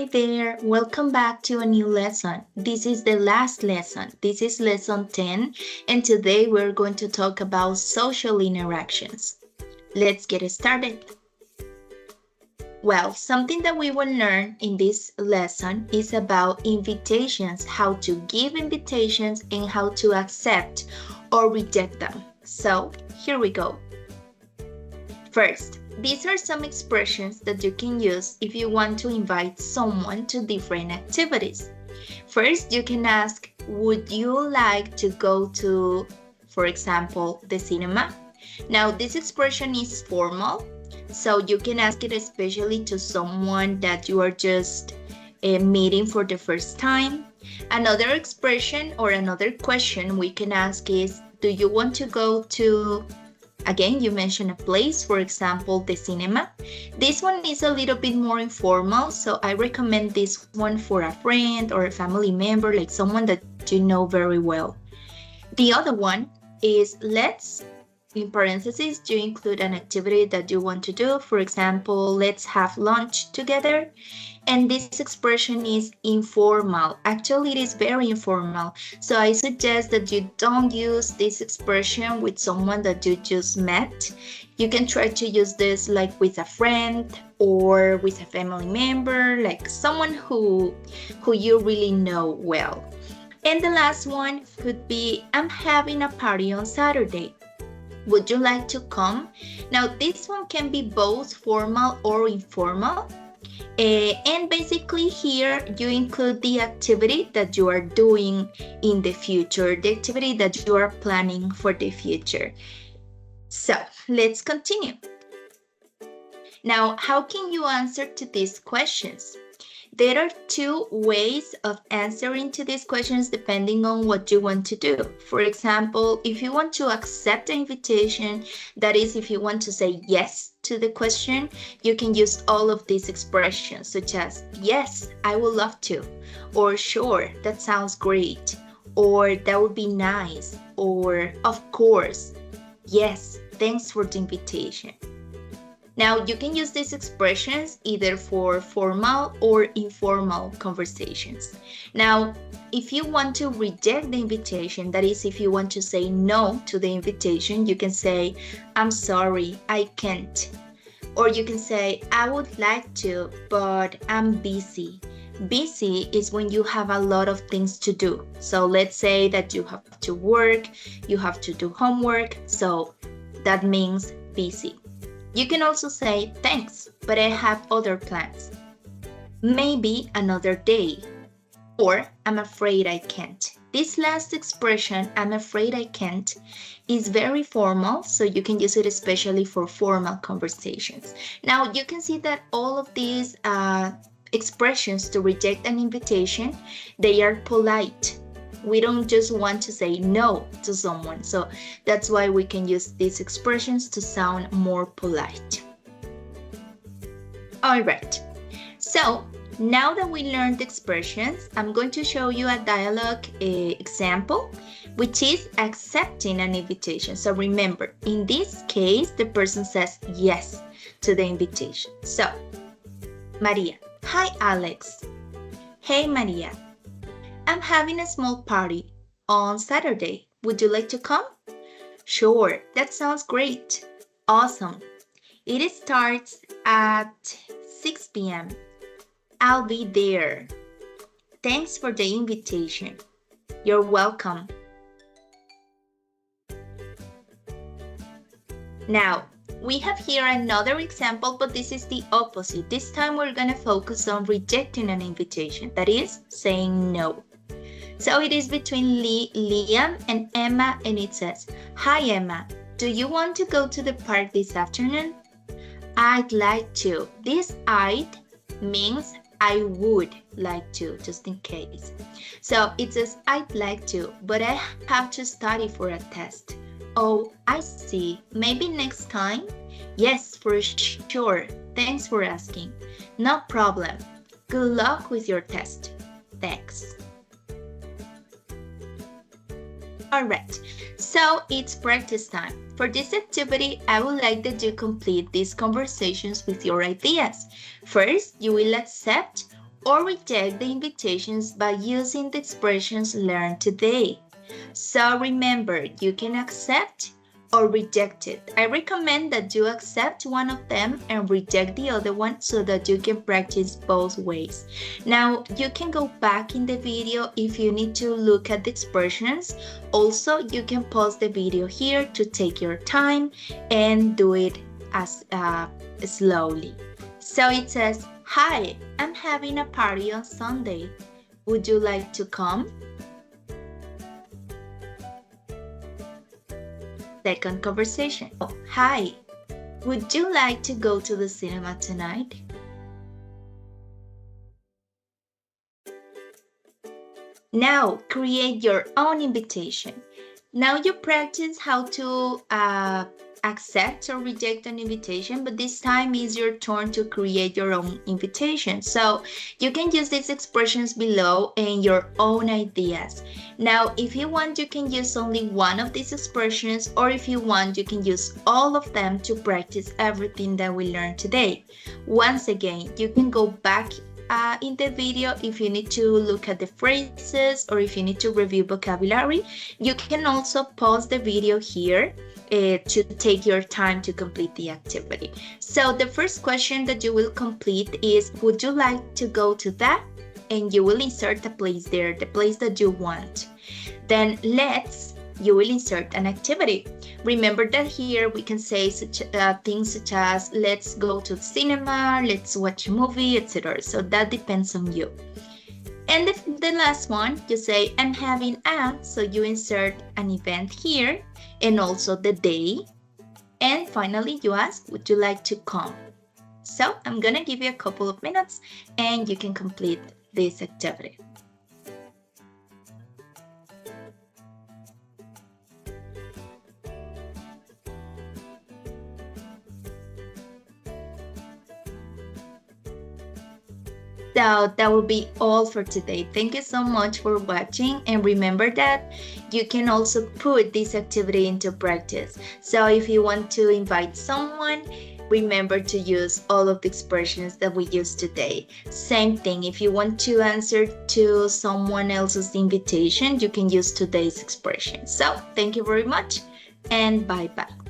Hi there, welcome back to a new lesson. This is the last lesson. This is lesson 10, and today we're going to talk about social interactions. Let's get started. Well, something that we will learn in this lesson is about invitations, how to give invitations and how to accept or reject them. So, here we go. First, these are some expressions that you can use if you want to invite someone to different activities. First, you can ask, would you like to go to, for example, the cinema? Now, this expression is formal, so you can ask it especially to someone that you are just meeting for the first time. Another expression or another question we can ask is, do you want to go to, again, you mentioned a place, for example, the cinema. This one is a little bit more informal, so I recommend this one for a friend or a family member, like someone that you know very well. The other one is let's, in parentheses, you include an activity that you want to do. For example, let's have lunch together. And this expression is informal. Actually, it is very informal. So I suggest that you don't use this expression with someone that you just met. You can try to use this like with a friend or with a family member, like someone who you really know well. And the last one could be, I'm having a party on Saturday. Would you like to come? Now, this one can be both formal or informal. And basically here you include the activity that you are doing in the future, the activity that you are planning for the future. So let's continue. Now, how can you answer to these questions? There are two ways of answering to these questions depending on what you want to do. For example, if you want to accept the invitation, that is, if you want to say yes to the question, you can use all of these expressions such as, yes, I would love to, or sure, that sounds great, or that would be nice, or of course, yes, thanks for the invitation. Now, you can use these expressions either for formal or informal conversations. Now, if you want to reject the invitation, that is, if you want to say no to the invitation, you can say, I'm sorry, I can't. Or you can say, I would like to, but I'm busy. Busy is when you have a lot of things to do. So let's say that you have to work, you have to do homework, so that means busy. You can also say, thanks, but I have other plans. Maybe another day. Or, I'm afraid I can't. This last expression, I'm afraid I can't, is very formal, so you can use it especially for formal conversations. Now, you can see that all of these expressions to reject an invitation, they are polite. We don't just want to say no to someone. So that's why we can use these expressions to sound more polite. All right. So now that we learned expressions, I'm going to show you a dialogue example, which is accepting an invitation. So remember, in this case, the person says yes to the invitation. So, Maria. Hi, Alex. Hey, Maria. I'm having a small party on Saturday. Would you like to come? Sure, that sounds great. Awesome. It starts at 6 p.m. I'll be there. Thanks for the invitation. You're welcome. Now, we have here another example, but this is the opposite. This time we're going to focus on rejecting an invitation, that is, saying no. So it is between Liam and Emma, and it says, Hi Emma, do you want to go to the park this afternoon? I'd like to. This I'd means I would like to, just in case. So it says, I'd like to, but I have to study for a test. Oh, I see. Maybe next time? Yes, for sure. Thanks for asking. No problem. Good luck with your test. Thanks. All right, so it's practice time. For this activity, I would like that you complete these conversations with your ideas. First, you will accept or reject the invitations by using the expressions learned today. So remember, you can accept or reject it. I recommend that you accept one of them and reject the other one so that you can practice both ways. Now, you can go back in the video if you need to look at the expressions. Also, you can pause the video here to take your time and do it as slowly. So it says, "Hi, I'm having a party on Sunday. Would you like to come?" Second conversation. Oh, "Hi, would you like to go to the cinema tonight?" Now create your own invitation. Now you practice how to accept or reject an invitation, but this time is your turn to create your own invitation. So you can use these expressions below and your own ideas. Now, if you want, you can use only one of these expressions, or if you want, you can use all of them to practice everything that we learned today. Once again, you can go back in the video if you need to look at the phrases or if you need to review vocabulary. You can also pause the video here to take your time to complete the activity. So the first question that you will complete is, would you like to go to that? And you will insert a place there, the place that you want. Then you will insert an activity. Remember that here we can say things such as, let's go to the cinema, let's watch a movie, etc. So that depends on you. And the last one, you say, I'm having so you insert an event here and also the day. And finally, you ask, would you like to come? So I'm gonna give you a couple of minutes and you can complete this activity. So that will be all for today. Thank you so much for watching, and remember that you can also put this activity into practice. So if you want to invite someone, remember to use all of the expressions that we used today. Same thing, if you want to answer to someone else's invitation, you can use today's expression. So thank you very much and bye-bye.